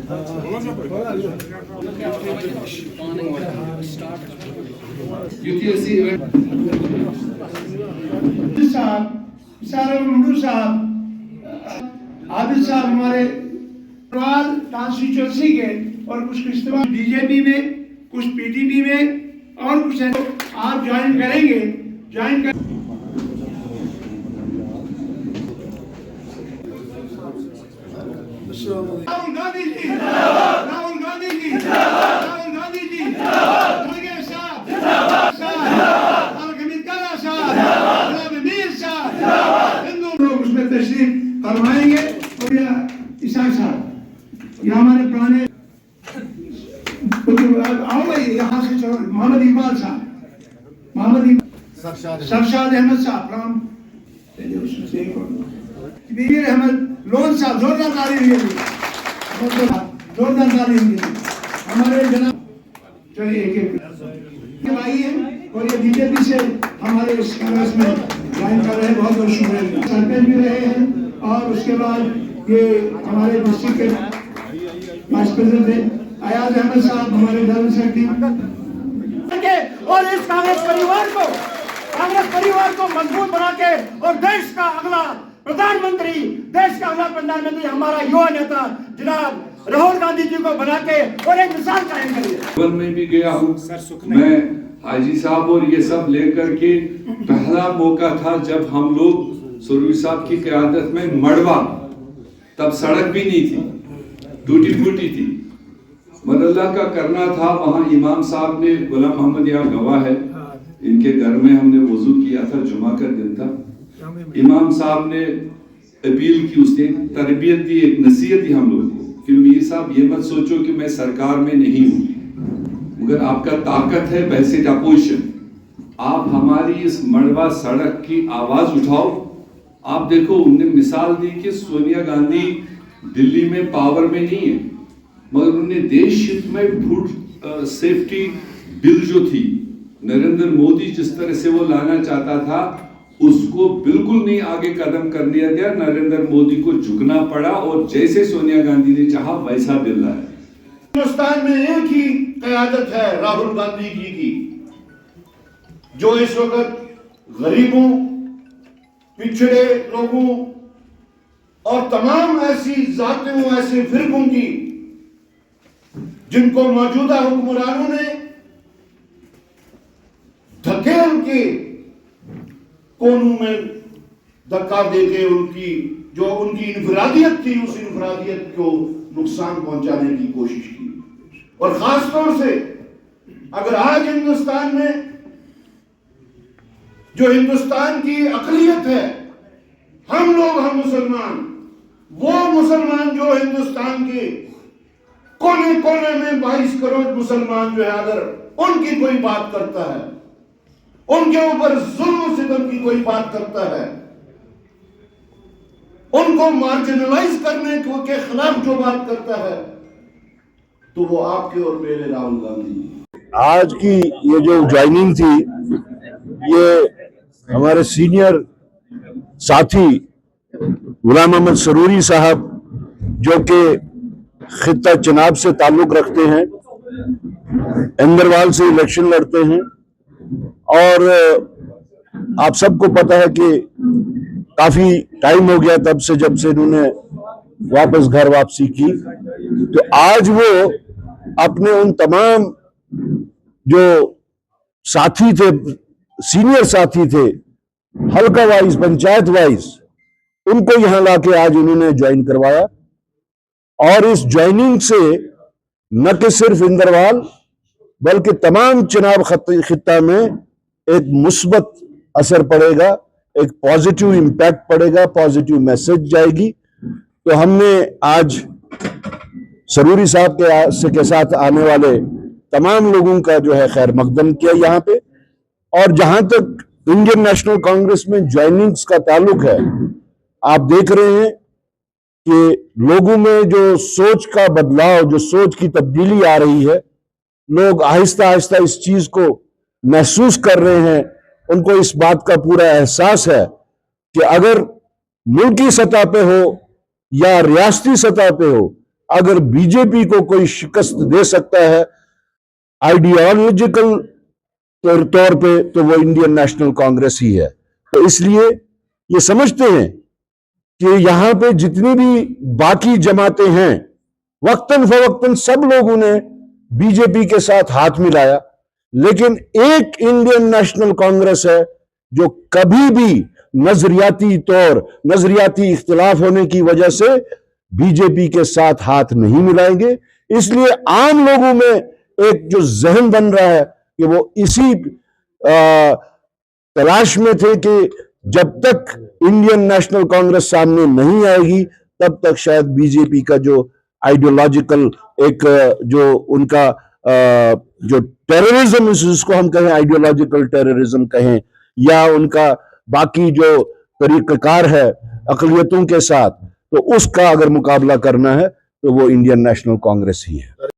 आबिद साहब हमारे कॉन्स्टिट्यूंसी के और कुछ इस्तेमाल बीजेपी में, कुछ पीडीपी में और कुछ आप ज्वाइन करेंगे, ज्वाइन कर राहुल गांधी जी, राहुल गांधी जी, राहुल गांधी जी, खड़गे साहब, हमीद काला साहब, मीर साहब, हिंदू लोग उसमें तशरीफ फरमाएंगे। और ईसा साहब, ये हमारे पुराने आओ भाई यहाँ से चलो। मोहम्मद इकबाल साहब, मोहम्मद सरशाद अहमद साहब, राम वीर अहमद लोन साहब, जोरदार ताली जोरदार ताली हमारे जनाब। चलिए एक भाई है और ये बीजेपी से हमारे इस कांग्रेस में ज्वाइन कर रहे हैं, बहुत बहुत शुक्रिया। सरपंच भी रहे हैं और उसके बाद ये हमारे डिस्ट्रिक्ट के वाइस प्रेसिडेंट थे अयाज अहमद साहब, हमारे जनरल सेक्रेटरी। और इस कांग्रेस परिवार को मजबूत बना के और देश का अगला प्रधानमंत्री, देश का अगला प्रधानमंत्री हमारा युवा नेता जनाब राहुल गांधी जी को बना के और एक मिसाल कायम करिए। में भी गया हूँ मैं, हाजी साहब और ये सब लेकर के पहला मौका था जब हम लोग सुरवी साहब की क़यादत में मड़वा, तब सड़क भी नहीं थी, टूटी फूटी थी, मदल्ला का करना था। वहाँ इमाम साहब ने, गुलाम मोहम्मद यहाँ गवाह है, इनके घर में हमने वजू किया था, जुमा का दिन था। इमाम साहब ने अपील की, उसने तरबियत दी, एक नसीहत दी हम लोगों को कि मीर साहब ये मत सोचो कि मैं सरकार में नहीं हूँ, मगर आपका ताकत है बैसिट अपोजिशन, आप हमारी इस मड़वा सड़क की आवाज उठाओ। आप देखो, उनने मिसाल दी कि सोनिया गांधी दिल्ली में पावर में नहीं है, मगर उन्होंने देश हित में फूड सेफ्टी बिल जो थी, नरेंद्र मोदी जिस तरह से वो लाना चाहता था उसको बिल्कुल नहीं आगे कदम कर दिया गया। नरेंद्र मोदी को झुकना पड़ा और जैसे सोनिया गांधी ने चाहा वैसा बिल लाया। हिंदुस्तान में एक ही क़यादत है राहुल गांधी जी की, जो इस वक्त गरीबों, पिछड़े लोगों और तमाम ऐसी जातियों, ऐसे फिरकों की जिनको मौजूदा हुक्मरानों ने धकेल के कोनों में धक्का देके उनकी जो उनकी इनफरादियत थी, उस इनफरादियत को नुकसान पहुंचाने की कोशिश की। और खास तौर से अगर आज हिंदुस्तान में जो हिंदुस्तान की अक़लियत है, हम लोग, हम मुसलमान, वो मुसलमान जो हिंदुस्तान के कोने कोने में 22 करोड़ मुसलमान जो है, अगर उनकी कोई बात करता है, उनके ऊपर जुल्म सितम की कोई बात करता है, उनको मार्जिनलाइज करने के खिलाफ जो बात करता है, तो वो आपके और मेरे राहुल गांधी। आज की ये जो ज्वाइनिंग थी, ये हमारे सीनियर साथी गुलाम मोहम्मद सरूरी साहब, जो कि खित्ता चनाब से ताल्लुक रखते हैं, इंदरवाल से इलेक्शन लड़ते हैं, और आप सबको पता है कि काफी टाइम हो गया तब से जब से इन्होंने वापस घर वापसी की। तो आज वो अपने उन तमाम जो साथी थे, सीनियर साथी थे, हल्का वाइज, पंचायत वाइज, उनको यहां लाके आज उन्होंने ज्वाइन करवाया। और इस ज्वाइनिंग से न कि सिर्फ इंदरवाल बल्कि तमाम चनाब खित्ता में एक मुस्बत असर पड़ेगा, एक पॉजिटिव इम्पैक्ट पड़ेगा, पॉजिटिव मैसेज जाएगी। तो हमने आज सरूरी साहब के साथ आने वाले तमाम लोगों का जो है खैर मकदम किया यहाँ पे। और जहां तक इंडियन नेशनल कांग्रेस में ज्वाइनिंग्स का ताल्लुक है, आप देख रहे हैं कि लोगों में जो सोच का बदलाव, जो सोच की तब्दीली आ रही है, लोग आहिस्ता आहिस्ता इस चीज को महसूस कर रहे हैं। उनको इस बात का पूरा एहसास है कि अगर मुल्की सतह पे हो या रियासती सतह पे हो, अगर बीजेपी को कोई शिकस्त दे सकता है आइडियोलॉजिकल तौर पे, तो वो इंडियन नेशनल कांग्रेस ही है। तो इसलिए ये समझते हैं कि यहां पे जितनी भी बाकी जमातें हैं, वक्तन फवक्तन सब लोगों ने बीजेपी के साथ हाथ मिलाया, लेकिन एक इंडियन नेशनल कांग्रेस है जो कभी भी नजरियाती इख्तिलाफ होने की वजह से बीजेपी के साथ हाथ नहीं मिलाएंगे। इसलिए आम लोगों में एक जो जहन बन रहा है कि वो इसी तलाश में थे कि जब तक इंडियन नेशनल कांग्रेस सामने नहीं आएगी तब तक शायद बीजेपी का जो आइडियोलॉजिकल एक जो उनका जो टेररिज्म, जिसको हम कहें आइडियोलॉजिकल टेररिज्म कहें, या उनका बाकी जो तरीक़ाकार है अक़लियतों के साथ, तो उसका अगर मुकाबला करना है तो वो इंडियन नेशनल कांग्रेस ही है।